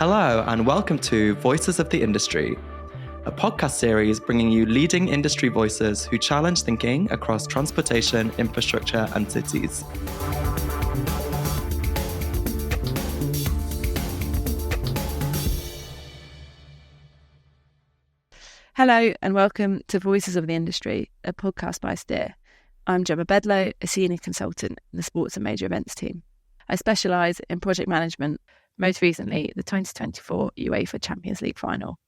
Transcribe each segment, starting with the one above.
Hello and welcome to Voices of the Industry, a podcast series bringing you leading industry voices who challenge thinking across transportation, infrastructure and cities. Hello and welcome to Voices of the Industry, a podcast by Steele. I'm Gemma Bedlow, a senior consultant in the sports and major events team. I specialise in project management, most recently the 2024 UEFA Champions League final.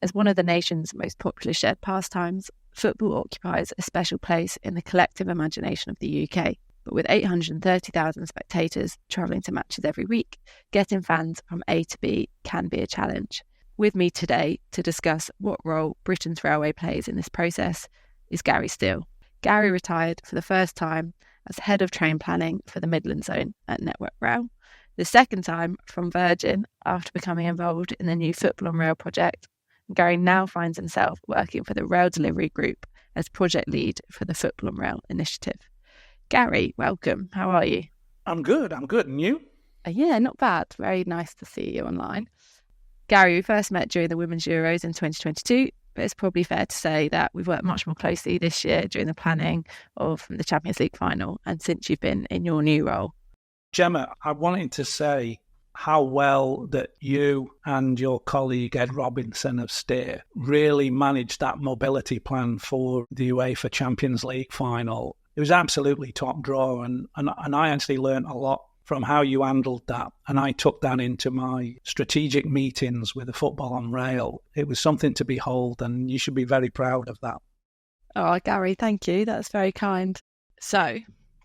As one of the nation's most popular shared pastimes, football occupies a special place in the collective imagination of the UK. But with 830,000 spectators travelling to matches every week, getting fans from A to B can be a challenge. With me today to discuss what role Britain's railway plays in this process is Gary Steele. Gary retired for the first time as head of train planning for the Midland Zone at Network Rail, the second time from Virgin after becoming involved in the new Football on Rail project. Gary now finds himself working for the Rail Delivery Group as project lead for the Football on Rail initiative. Gary, welcome. How are you? I'm good. And you? Yeah, not bad. Very nice to see you online. Gary, we first met during the Women's Euros in 2022, but it's probably fair to say that we've worked much more closely this year during the planning of the Champions League final and since you've been in your new role. Gemma, I wanted to say how well that you and your colleague Ed Robinson of Steele really managed that mobility plan for the UEFA Champions League final. It was absolutely top draw and I actually learned a lot from how you handled that. And I took that into my strategic meetings with the Football on Rail. It was something to behold and you should be very proud of that. Oh, Gary, thank you. That's very kind. So,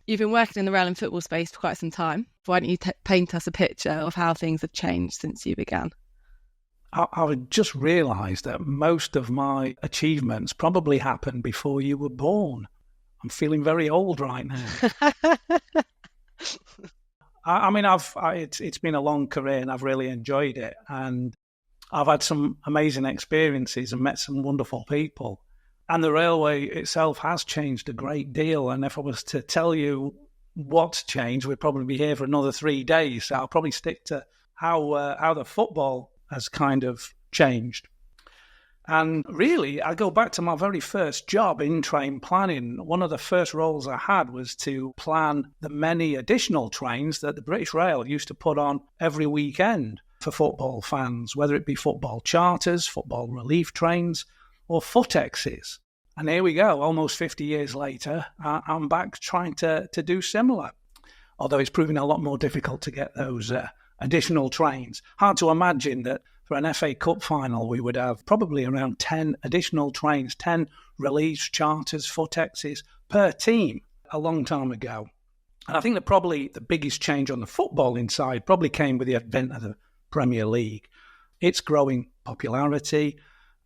you've been working in the rail and football space for quite some time. Why don't you paint us a picture of how things have changed since you began? I just realised that most of my achievements probably happened before you were born. I'm feeling very old right now. I mean, it's been a long career and I've really enjoyed it. And I've had some amazing experiences and met some wonderful people. And the railway itself has changed a great deal. And if I was to tell you what's changed, we'd probably be here for another 3 days. So I'll probably stick to how the football has kind of changed. And really, I go back to my very first job in train planning. One of the first roles I had was to plan the many additional trains that the British Rail used to put on every weekend for football fans, whether it be football charters, football relief trains, or footexes. And here we go, almost 50 years later, I'm back trying to do similar. Although it's proving a lot more difficult to get those additional trains. Hard to imagine that for an FA Cup final, we would have probably around 10 additional trains, 10 reliefs, charters, footexes per team a long time ago. And I think that probably the biggest change on the footballing side probably came with the advent of the Premier League. Its growing popularity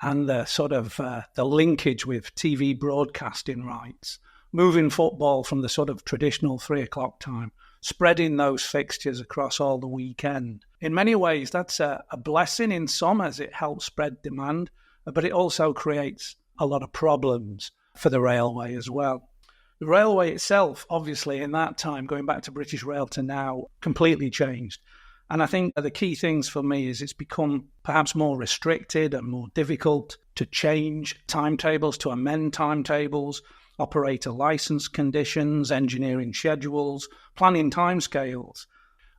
and the sort of the linkage with TV broadcasting rights, moving football from the sort of traditional 3 o'clock time, spreading those fixtures across all the weekend. In many ways, that's a blessing in some as it helps spread demand, but it also creates a lot of problems for the railway as well. The railway itself, obviously, in that time, going back to British Rail to now, completely changed. And I think the key things for me is it's become perhaps more restricted and more difficult to change timetables, to amend timetables, operator license conditions, engineering schedules, planning timescales.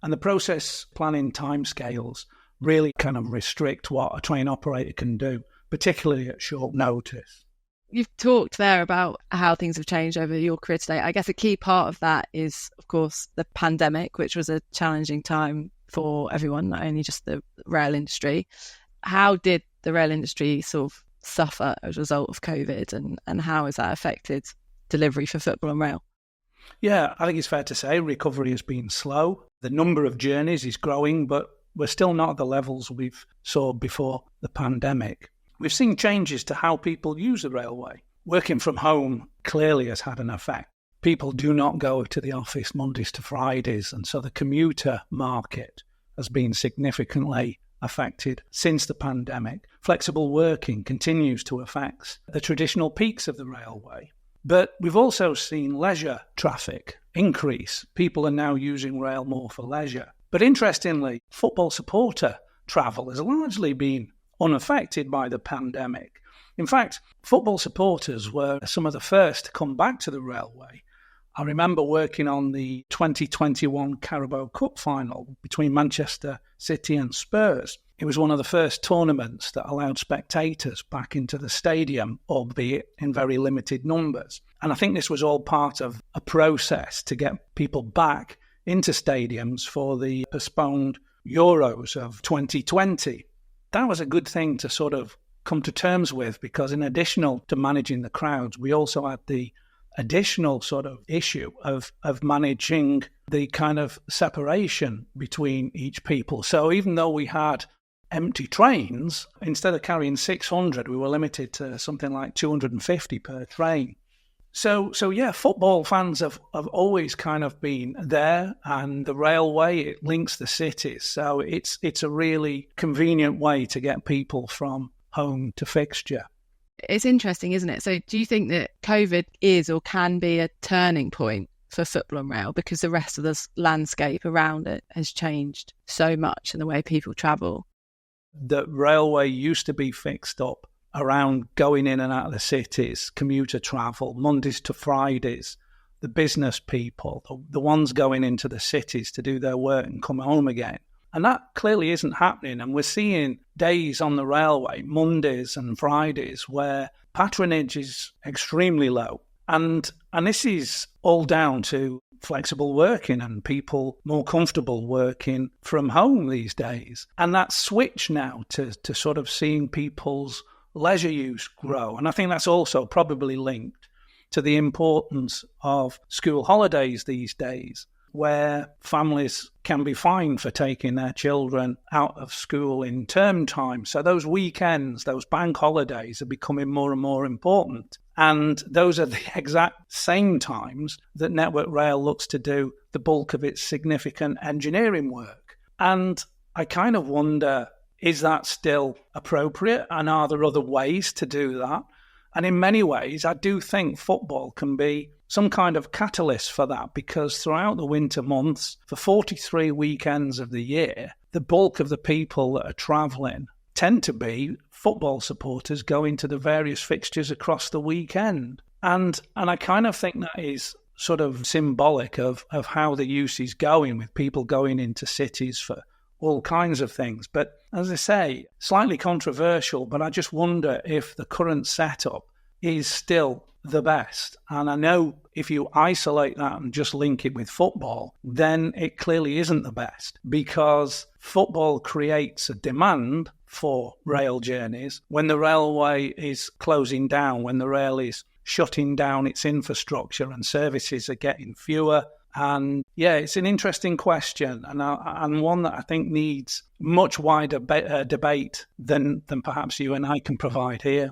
And the process planning timescales really kind of restrict what a train operator can do, particularly at short notice. You've talked there about how things have changed over your career today. I guess a key part of that is, of course, the pandemic, which was a challenging time for everyone, not only just the rail industry. How did the rail industry sort of suffer as a result of COVID and how has that affected delivery for Football on Rail? Yeah, I think it's fair to say recovery has been slow. The number of journeys is growing, but we're still not at the levels we've saw before the pandemic. We've seen changes to how people use the railway. Working from home clearly has had an effect. People do not go to the office Mondays to Fridays, and so the commuter market has been significantly affected since the pandemic. Flexible working continues to affect the traditional peaks of the railway. But we've also seen leisure traffic increase. People are now using rail more for leisure. But interestingly, football supporter travel has largely been unaffected by the pandemic. In fact, football supporters were some of the first to come back to the railway. I remember working on the 2021 Carabao Cup final between Manchester City and Spurs. It was one of the first tournaments that allowed spectators back into the stadium, albeit in very limited numbers. And I think this was all part of a process to get people back into stadiums for the postponed Euros of 2020. That was a good thing to sort of come to terms with, because in addition to managing the crowds, we also had the additional sort of issue of managing the kind of separation between each people. So even though we had empty trains, instead of carrying 600, we were limited to something like 250 per train. So yeah, football fans have always kind of been there, and the railway, it links the cities. So it's a really convenient way to get people from home to fixture. It's interesting, isn't it? So do you think that COVID is or can be a turning point for football and rail, because the rest of the landscape around it has changed so much in the way people travel? The railway used to be fixed up around going in and out of the cities, commuter travel, Mondays to Fridays, the business people, the ones going into the cities to do their work and come home again. And that clearly isn't happening. And we're seeing days on the railway, Mondays and Fridays, where patronage is extremely low. And this is all down to flexible working and people more comfortable working from home these days. And that switch now to sort of seeing people's leisure use grow. And I think that's also probably linked to the importance of school holidays these days, where families can be fined for taking their children out of school in term time. So those weekends, those bank holidays are becoming more and more important. And those are the exact same times that Network Rail looks to do the bulk of its significant engineering work. And I kind of wonder, is that still appropriate? And are there other ways to do that? And in many ways, I do think football can be some kind of catalyst for that, because throughout the winter months, for 43 weekends of the year, the bulk of the people that are travelling tend to be football supporters going to the various fixtures across the weekend. And I kind of think that is sort of symbolic of how the use is going, with people going into cities for all kinds of things. But as I say, slightly controversial, but I just wonder if the current setup is still the best. And I know if you isolate that and just link it with football, then it clearly isn't the best, because football creates a demand for rail journeys when the railway is closing down, when the rail is shutting down its infrastructure and services are getting fewer. And yeah, it's an interesting question, and one that I think needs much wider debate than perhaps you and I can provide here.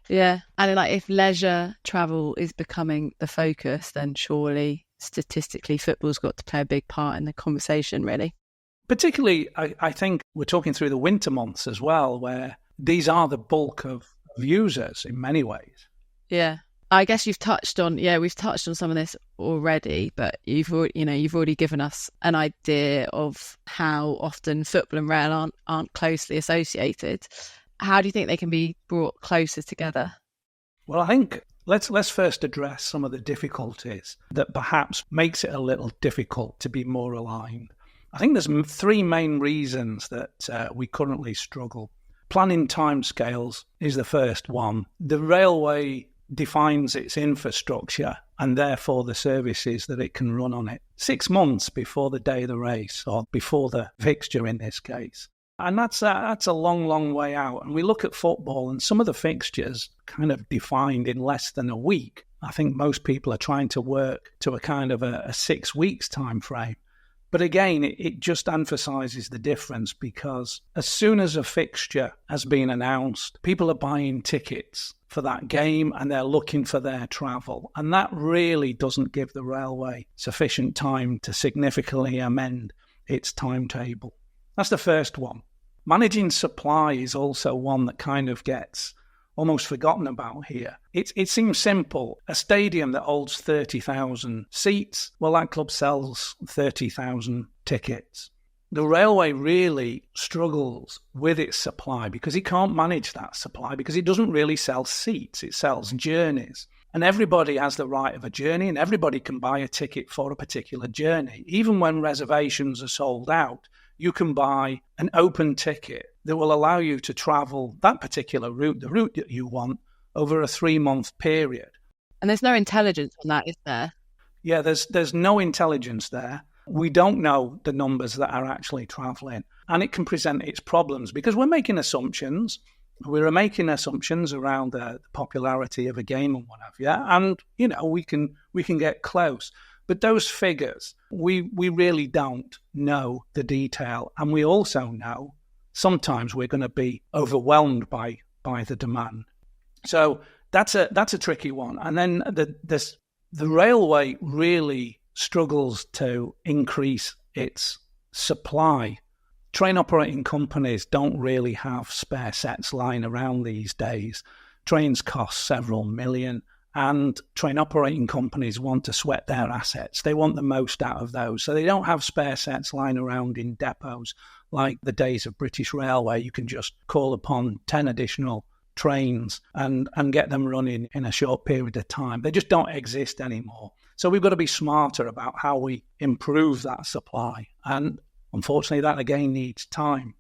Yeah, and like if leisure travel is becoming the focus, then surely statistically football's got to play a big part in the conversation, really. Particularly, I think we're talking through the winter months as well, where these are the bulk of users in many ways. Yeah. I guess we've touched on some of this already, but you've already given us an idea of how often football and rail aren't closely associated. How do you think they can be brought closer together? Well, I think let's first address some of the difficulties that perhaps makes it a little difficult to be more aligned. I think there's three main reasons that we currently struggle. Planning timescales is the first one. The railway defines its infrastructure and therefore the services that it can run on it 6 months before the day of the race, or before the fixture in this case. And that's a long, long way out. And we look at football, and some of the fixtures kind of defined in less than a week. I think most people are trying to work to a kind of a 6 weeks time frame. But again, it just emphasises the difference, because as soon as a fixture has been announced, people are buying tickets for that game and they're looking for their travel. And that really doesn't give the railway sufficient time to significantly amend its timetable. That's the first one. Managing supply is also one that kind of gets almost forgotten about here. It seems simple. A stadium that holds 30,000 seats, well, that club sells 30,000 tickets. The railway really struggles with its supply because it can't manage that supply because it doesn't really sell seats, it sells journeys. And everybody has the right of a journey and everybody can buy a ticket for a particular journey. Even when reservations are sold out, you can buy an open ticket that will allow you to travel that particular route, the route that you want, over a 3-month period. And there's no intelligence on that, is there? Yeah, there's no intelligence there. We don't know the numbers that are actually travelling, and it can present its problems because we're making assumptions. We're making assumptions around the popularity of a game and what have you, and we can get close. But those figures, we really don't know the detail, and we also know sometimes we're going to be overwhelmed by the demand. So that's a tricky one. And then the railway really struggles to increase its supply. Train operating companies don't really have spare sets lying around these days. Trains cost several million, and train operating companies want to sweat their assets. They want the most out of those. So they don't have spare sets lying around in depots like the days of British Railway. You can just call upon 10 additional trains and get them running in a short period of time. They just don't exist anymore. So we've got to be smarter about how we improve that supply. And unfortunately, that again needs time.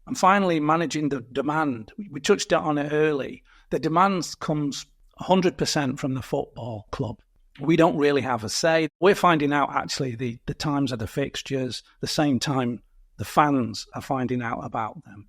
And finally, managing the demand. We touched on it early. The demand comes 100% from the football club. We don't really have a say. We're finding out actually the times of the fixtures, the same time the fans are finding out about them.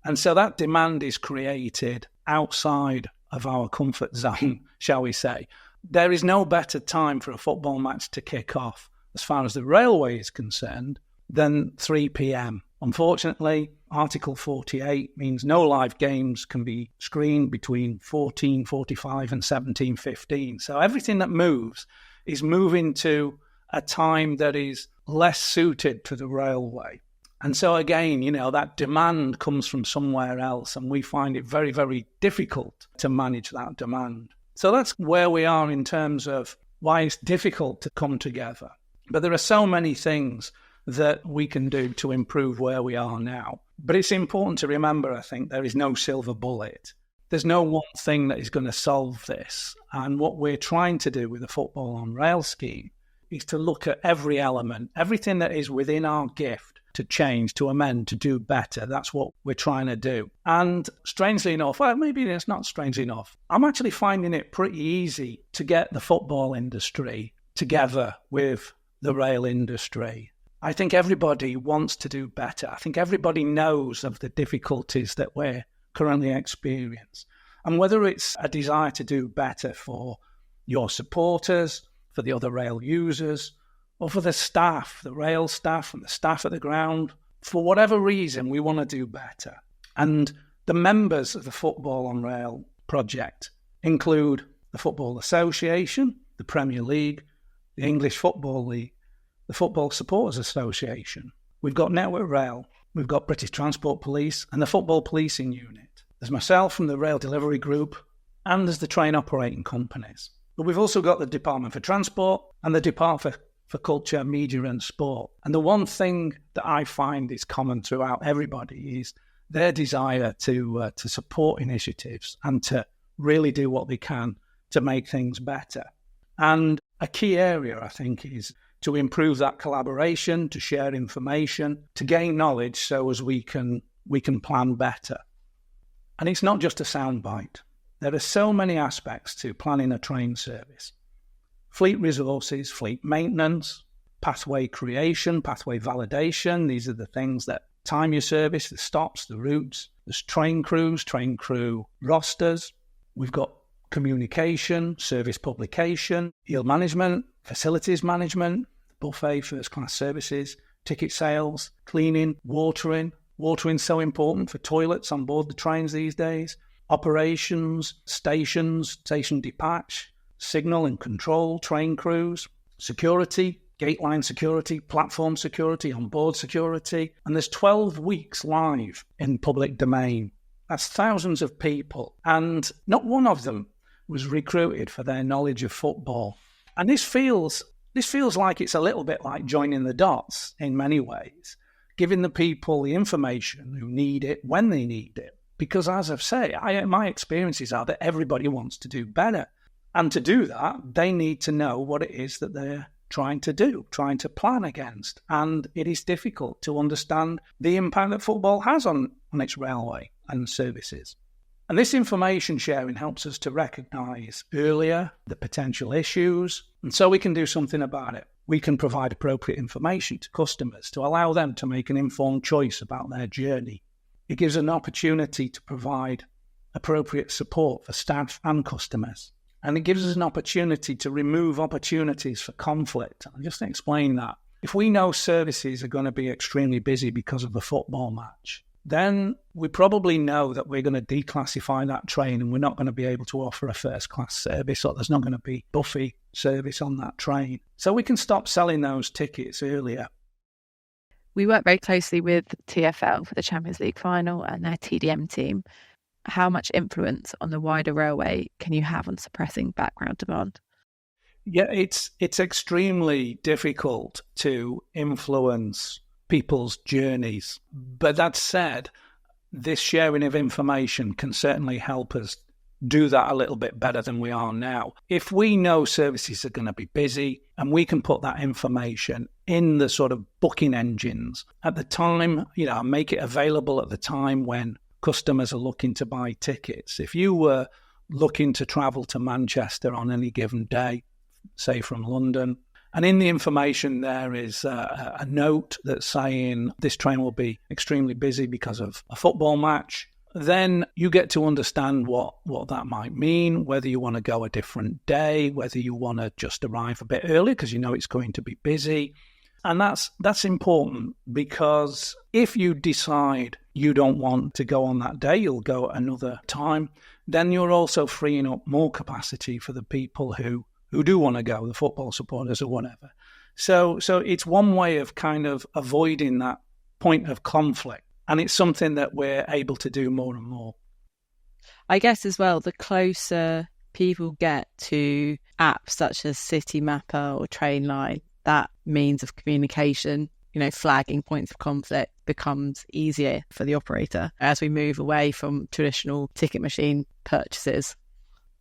And so that demand is created outside of our comfort zone, shall we say. There is no better time for a football match to kick off, as far as the railway is concerned, than 3 p.m. Unfortunately, Article 48 means no live games can be screened between 14:45 and 17:15. So everything that moves is moving to a time that is less suited to the railway. And so again, that demand comes from somewhere else, and we find it very, very difficult to manage that demand. So that's where we are in terms of why it's difficult to come together. But there are so many things that we can do to improve where we are now. But it's important to remember, I think, there is no silver bullet. There's no one thing that is going to solve this. And what we're trying to do with the Football on Rail scheme is to look at every element, everything that is within our gift to change, to amend, to do better. That's what we're trying to do. And strangely enough, well, maybe it's not strangely enough, I'm actually finding it pretty easy to get the football industry together with the rail industry. I think everybody wants to do better. I think everybody knows of the difficulties that we're currently experiencing. And whether it's a desire to do better for your supporters, for the other rail users, or for the staff, the rail staff and the staff at the ground, for whatever reason, we want to do better. And the members of the Football on Rail project include the Football Association, the Premier League, the English Football League, the Football Supporters Association. We've got Network Rail, we've got British Transport Police and the Football Policing Unit. There's myself from the Rail Delivery Group, and there's the train operating companies. But we've also got the Department for Transport and the Department for Culture, Media and Sport. And the one thing that I find is common throughout everybody is their desire to support initiatives and to really do what they can to make things better. And a key area, I think, is to improve that collaboration, to share information, to gain knowledge so as we can plan better. And it's not just a soundbite. There are so many aspects to planning a train service. Fleet resources, fleet maintenance, pathway creation, pathway validation. These are the things that time your service, the stops, the routes. There's train crews, train crew rosters. We've got communication, service publication, yield management, facilities management, buffet, first class services, ticket sales, cleaning, watering. Watering's so important for toilets on board the trains these days. Operations, stations, station dispatch, signal and control, train crews, security, gate line security, platform security, onboard security. And there's 12 weeks live in public domain. That's thousands of people. And not one of them was recruited for their knowledge of football. And this feels like it's a little bit like joining the dots in many ways. giving the people the information who need it when they need it. Because as I've said, my experiences are that everybody wants to do better. And to do that, they need to know what it is that they're trying to do, trying to plan against. And it is difficult to understand the impact that football has on its railway and services. And this information sharing helps us to recognise earlier the potential issues, and so we can do something about it. We can provide appropriate information to customers to allow them to make an informed choice about their journey. It gives an opportunity to provide appropriate support for staff and customers. And it gives us an opportunity to remove opportunities for conflict. I'll just explain that. If we know services are going to be extremely busy because of a football match, then we probably know that we're going to declassify that train and we're not going to be able to offer a first-class service, or there's not going to be buffet service on that train. So we can stop selling those tickets earlier. We work very closely with TfL for the Champions League final and their TDM team. How much influence on the wider railway can you have on suppressing background demand? Yeah, it's extremely difficult to influence people's journeys. But that said, this sharing of information can certainly help us do that a little bit better than we are now. If we know services are going to be busy and we can put that information in the sort of booking engines at the time, make it available at the time when customers are looking to buy tickets. If you were looking to travel to Manchester on any given day, say from London, and in the information there is a note that's saying this train will be extremely busy because of a football match, then you get to understand what that might mean, whether you want to go a different day, whether you want to just arrive a bit early because you know it's going to be busy. And that's important, because if you decide you don't want to go on that day, you'll go another time, then you're also freeing up more capacity for the people who do want to go, the football supporters or whatever. So it's one way of kind of avoiding that point of conflict. And it's something that we're able to do more and more. I guess as well, the closer people get to apps such as City Mapper or Trainline, that means of communication, flagging points of conflict becomes easier for the operator as we move away from traditional ticket machine purchases.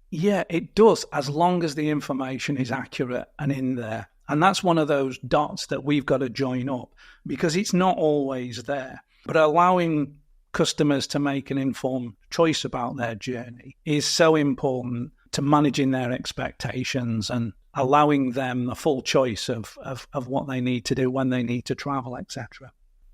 Yeah, it does, as long as the information is accurate and in there. And that's one of those dots that we've got to join up, because it's not always there. But allowing customers to make an informed choice about their journey is so important to managing their expectations and allowing them a full choice of what they need to do when they need to travel, etc.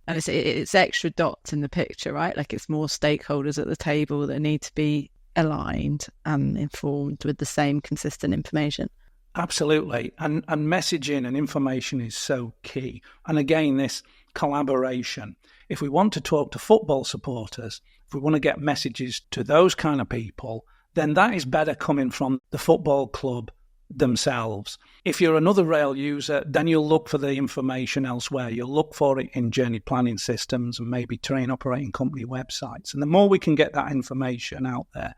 And it's extra dots in the picture, right? Like it's more stakeholders at the table that need to be aligned and informed with the same consistent information. Absolutely. And messaging and information is so key. And again, this collaboration. If we want to talk to football supporters, if we want to get messages to those kind of people, then that is better coming from the football club themselves. If you're another rail user, then you'll look for the information elsewhere. You'll look for it in journey planning systems and maybe train operating company websites. And the more we can get that information out there,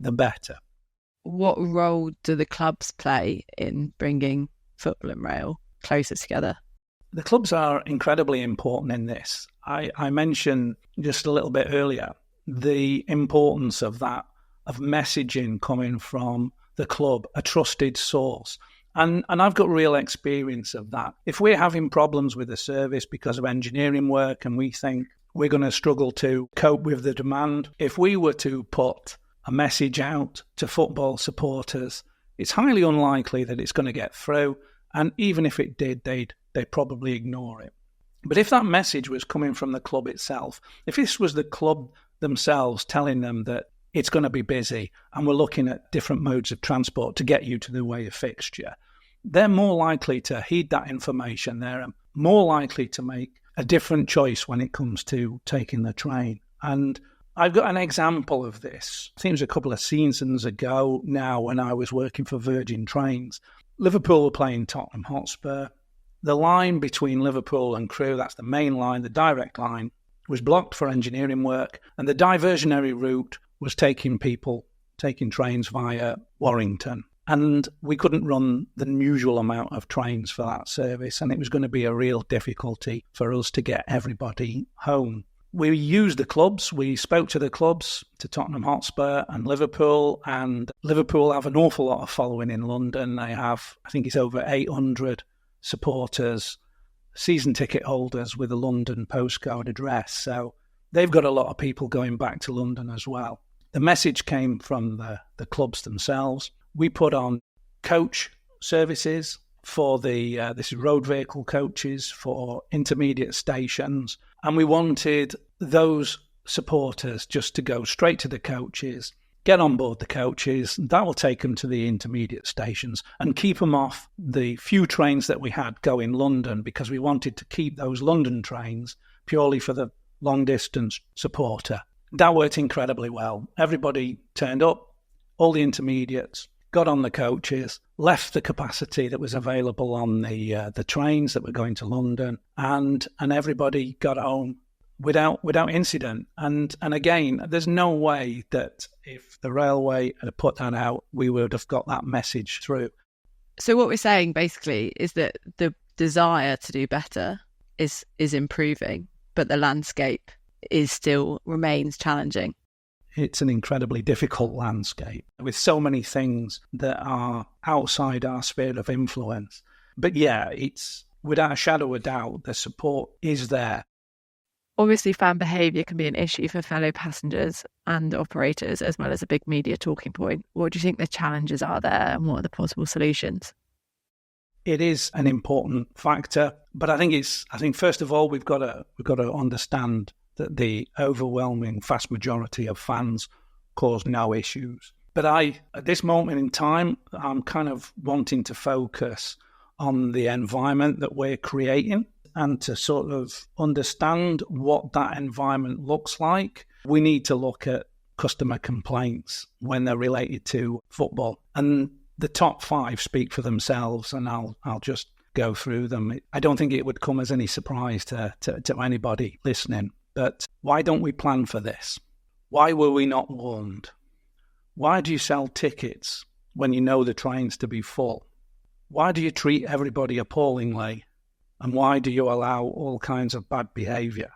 the better. What role do the clubs play in bringing football and rail closer together? The clubs are incredibly important in this. I mentioned just a little bit earlier the importance of that, of messaging coming from the club, a trusted source. And I've got real experience of that. If we're having problems with the service because of engineering work and we think we're going to struggle to cope with the demand, if we were to put a message out to football supporters, it's highly unlikely that it's going to get through. And even if it did, they'd probably ignore it. But if that message was coming from the club itself, if this was the club themselves telling them that it's going to be busy and we're looking at different modes of transport to get you to the way of fixture, they're more likely to heed that information. They're more likely to make a different choice when it comes to taking the train. And I've got an example of this. I think it was a couple of seasons ago now when I was working for Virgin Trains. Liverpool were playing Tottenham Hotspur. The line between Liverpool and Crewe, that's the main line, the direct line, was blocked for engineering work, and the diversionary route was taking trains via Warrington. And we couldn't run the usual amount of trains for that service, and it was going to be a real difficulty for us to get everybody home. We used the clubs. We spoke to the clubs, to Tottenham Hotspur and Liverpool have an awful lot of following in London. They have, I think it's over 800 supporters, season ticket holders with a London postcode address. So they've got a lot of people going back to London as well. The message came from the clubs themselves. We put on coach services for this is road vehicle coaches for intermediate stations. And we wanted those supporters just to go straight to the coaches, get on board the coaches. That will take them to the intermediate stations and keep them off the few trains that we had go in London, because we wanted to keep those London trains purely for the long distance supporter. That worked incredibly well. Everybody turned up, all the intermediates, got on the coaches, left the capacity that was available on the trains that were going to London, and everybody got home without incident. And again, there's no way that if the railway had put that out, we would have got that message through. So what we're saying basically is that the desire to do better is improving, but the landscape still remains challenging. It's an incredibly difficult landscape with so many things that are outside our sphere of influence. But yeah, it's without a shadow of a doubt, the support is there. Obviously, fan behaviour can be an issue for fellow passengers and operators, as well as a big media talking point. What do you think the challenges are there, and what are the possible solutions? It is an important factor, but I think first of all we've got to understand that the overwhelming vast majority of fans cause no issues. But at this moment in time, I'm kind of wanting to focus on the environment that we're creating and to sort of understand what that environment looks like. We need to look at customer complaints when they're related to football. And the top 5 speak for themselves, and I'll just go through them. I don't think it would come as any surprise to anybody listening. But why don't we plan for this? Why were we not warned? Why do you sell tickets when you know the train's to be full? Why do you treat everybody appallingly? And why do you allow all kinds of bad behaviour?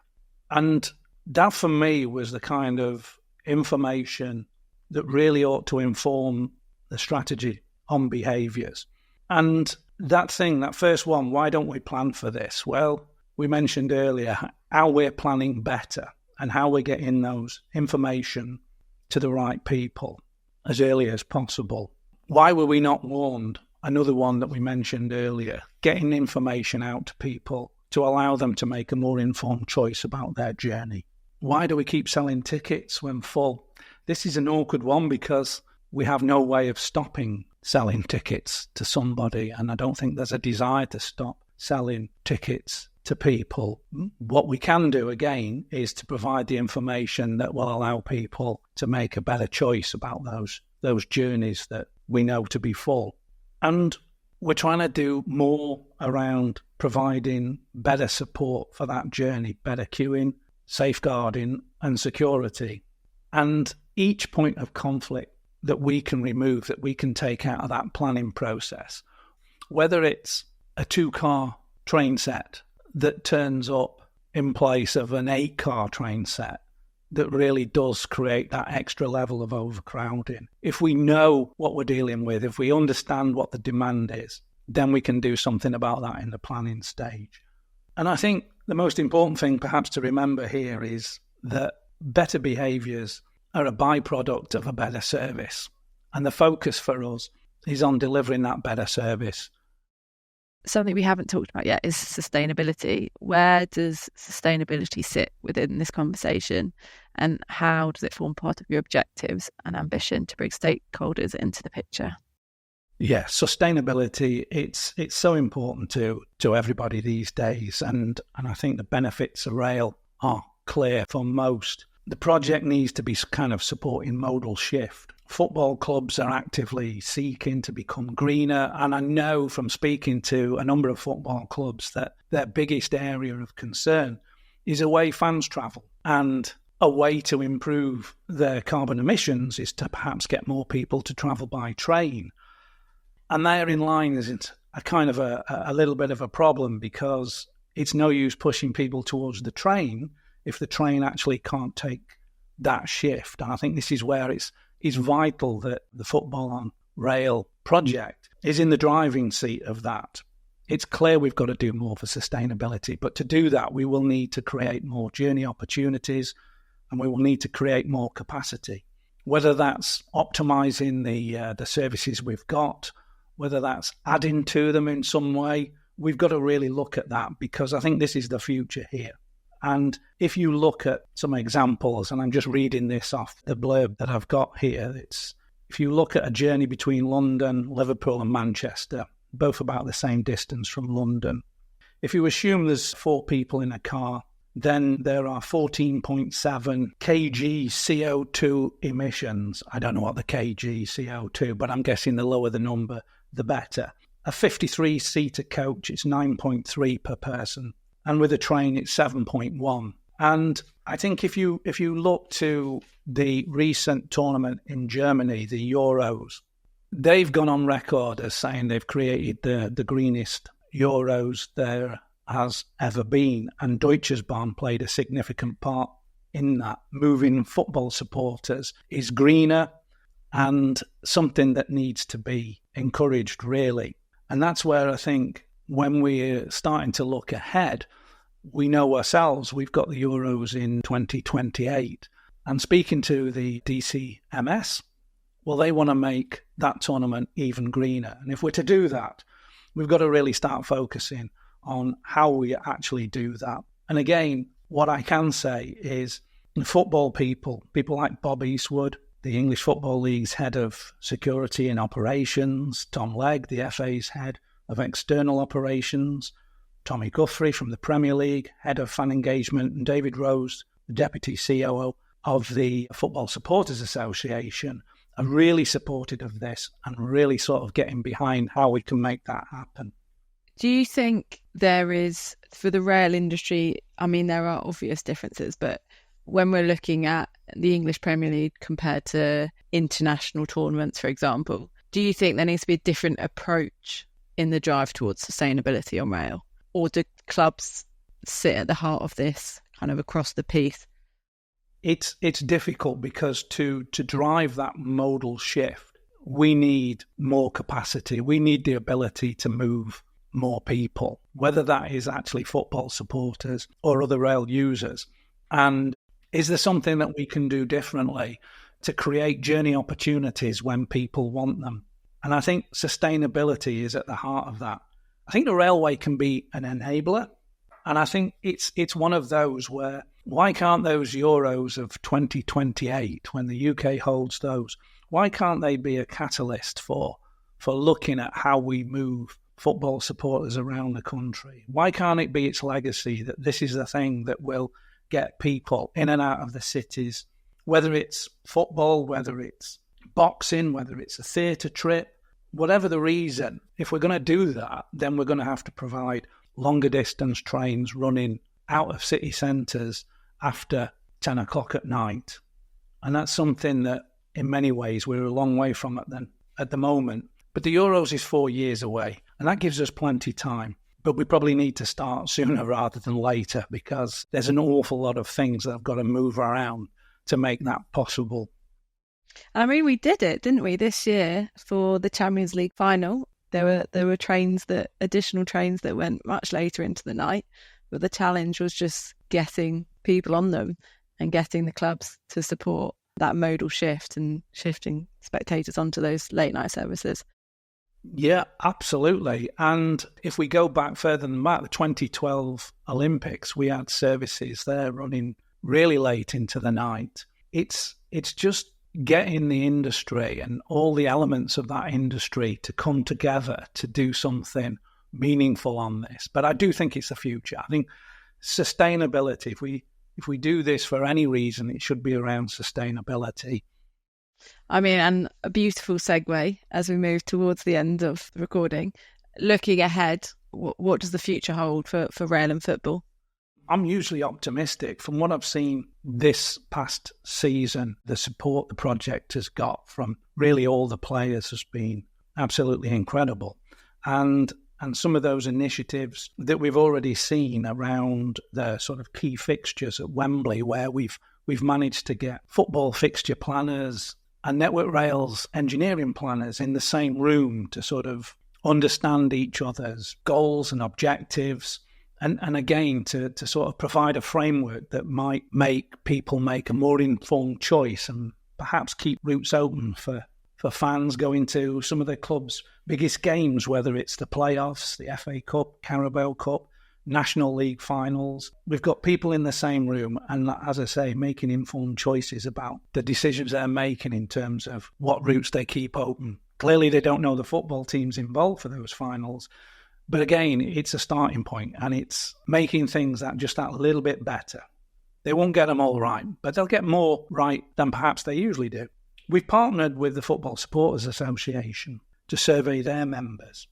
And that for me was the kind of information that really ought to inform the strategy on behaviours. And that first one, why don't we plan for this? Well, we mentioned earlier how we're planning better and how we're getting those information to the right people as early as possible. Why were we not warned? Another one that we mentioned earlier, getting information out to people to allow them to make a more informed choice about their journey. Why do we keep selling tickets when full? This is an awkward one because we have no way of stopping selling tickets to somebody, and I don't think there's a desire to stop selling tickets to people. What we can do, again, is to provide the information that will allow people to make a better choice about those journeys that we know to be full. And we're trying to do more around providing better support for that journey, better queuing, safeguarding and security. And each point of conflict that we can remove, that we can take out of that planning process, whether it's a 2-car train set that turns up in place of an 8-car train set that really does create that extra level of overcrowding. If we know what we're dealing with, if we understand what the demand is, then we can do something about that in the planning stage. And I think the most important thing perhaps to remember here is that better behaviours are a byproduct of a better service. And the focus for us is on delivering that better service. Something we haven't talked about yet is sustainability. Where does sustainability sit within this conversation, and how does it form part of your objectives and ambition to bring stakeholders into the picture? Yeah, sustainability, it's so important to everybody these days, and I think the benefits of rail are clear for most. The project needs to be kind of supporting modal shift. Football clubs are actively seeking to become greener, and I know from speaking to a number of football clubs that their biggest area of concern is the way fans travel. And a way to improve their carbon emissions is to perhaps get more people to travel by train. And therein line isn't a kind of a little bit of a problem, because it's no use pushing people towards the train if the train actually can't take that shift. And I think this is where it's vital that the Football on Rail project is in the driving seat of that. It's clear we've got to do more for sustainability, but to do that, we will need to create more journey opportunities, and we will need to create more capacity, whether that's optimizing the services we've got, whether that's adding to them in some way. We've got to really look at that, because I think this is the future here. And if you look at some examples, and I'm just reading this off the blurb that I've got here, if you look at a journey between London, Liverpool and Manchester, both about the same distance from London, if you assume there's 4 people in a car, then there are 14.7 kg CO2 emissions. I don't know what the kg CO2, but I'm guessing the lower the number, the better. A 53-seater coach, it's 9.3 per person. And with a train, it's 7.1. And I think if you look to the recent tournament in Germany, the Euros, they've gone on record as saying they've created the greenest Euros there has ever been. And Deutsches Bahn played a significant part in that. Moving football supporters is greener and something that needs to be encouraged, really. And that's where I think when we're starting to look ahead, we know ourselves we've got the Euros in 2028. And speaking to the DCMS, well, they want to make that tournament even greener. And if we're to do that, we've got to really start focusing on how we actually do that. And again, what I can say is the football people like Bob Eastwood, the English Football League's head of security and operations, Tom Legg, the FA's head of external operations, Tommy Guthrie from the Premier League, head of fan engagement, and David Rose, the deputy COO of the Football Supporters Association, are really supportive of this and really sort of getting behind how we can make that happen. Do you think there is, for the rail industry, I mean, there are obvious differences, but when we're looking at the English Premier League compared to international tournaments, for example, do you think there needs to be a different approach in the drive towards sustainability on rail? Or do clubs sit at the heart of this kind of across the piece? It's difficult, because to drive that modal shift, we need more capacity. We need the ability to move more people, whether that is actually football supporters or other rail users. And is there something that we can do differently to create journey opportunities when people want them? And I think sustainability is at the heart of that. I think the railway can be an enabler. And I think it's one of those where, why can't those Euros of 2028, when the UK holds those, why can't they be a catalyst for looking at how we move football supporters around the country? Why can't it be its legacy that this is the thing that will get people in and out of the cities, whether it's football, whether it's boxing, whether it's a theatre trip, whatever the reason? If we're going to do that, then we're going to have to provide longer distance trains running out of city centres after 10 o'clock at night. And that's something that in many ways we're a long way from it then at the moment. But the Euros is 4 years away, and that gives us plenty of time. But we probably need to start sooner rather than later, because there's an awful lot of things that have got to move around to make that possible. I mean, we did it, didn't we, this year for the Champions League final? There were additional trains that went much later into the night, but the challenge was just getting people on them and getting the clubs to support that modal shift and shifting spectators onto those late night services. Yeah, absolutely. And if we go back further than that, the 2012 Olympics, we had services there running really late into the night. It's just getting the industry and all the elements of that industry to come together to do something meaningful on this. But I do think it's the future. I think sustainability, if we do this for any reason, it should be around sustainability. I mean, and a beautiful segue as we move towards the end of the recording. Looking ahead, what does the future hold for rail and football? I'm usually optimistic. From what I've seen this past season, the support the project has got from really all the players has been absolutely incredible. And some of those initiatives that we've already seen around the sort of key fixtures at Wembley, where we've managed to get football fixture planners and Network Rail's engineering planners in the same room to sort of understand each other's goals and objectives, and again, to sort of provide a framework that might make people make a more informed choice and perhaps keep routes open for fans going to some of the club's biggest games, whether it's the playoffs, the FA Cup, Carabao Cup, National League finals. We've got people in the same room and, as I say, making informed choices about the decisions they're making in terms of what routes they keep open. Clearly, they don't know the football teams involved for those finals. But again, it's a starting point, and it's making things that little bit better. They won't get them all right, but they'll get more right than perhaps they usually do. We've partnered with the Football Supporters Association to survey their members.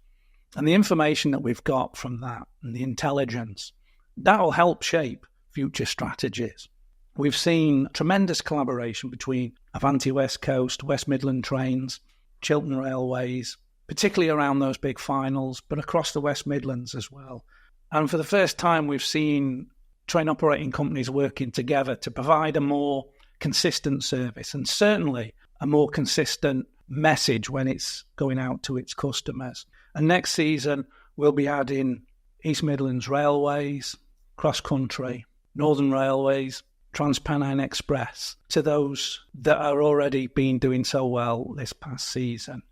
And the information that we've got from that and the intelligence, that will help shape future strategies. We've seen tremendous collaboration between Avanti West Coast, West Midland Trains, Chiltern Railways, particularly around those big finals, but across the West Midlands as well. And for the first time, we've seen train operating companies working together to provide a more consistent service, and certainly a more consistent message when it's going out to its customers. And next season, we'll be adding East Midlands Railways, Cross Country, Northern Railways, Transpennine Express to those that are already been doing so well this past season.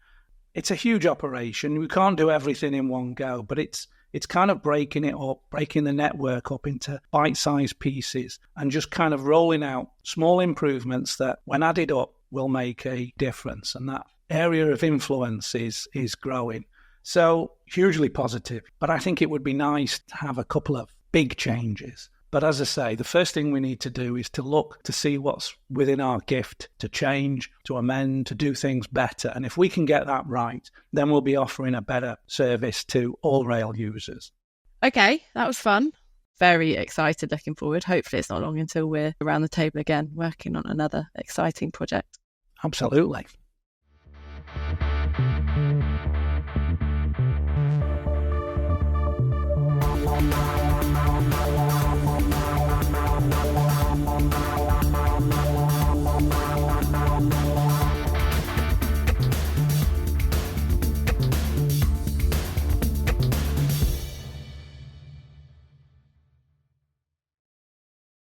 It's a huge operation. We can't do everything in one go, but it's kind of breaking it up, breaking the network up into bite-sized pieces and just kind of rolling out small improvements that, when added up, will make a difference. And that area of influence is growing. So hugely positive. But I think it would be nice to have a couple of big changes. But as I say, the first thing we need to do is to look to see what's within our gift to change, to amend, to do things better. And if we can get that right, then we'll be offering a better service to all rail users. Okay, that was fun. Very excited, looking forward. Hopefully it's not long until we're around the table again, working on another exciting project. Absolutely.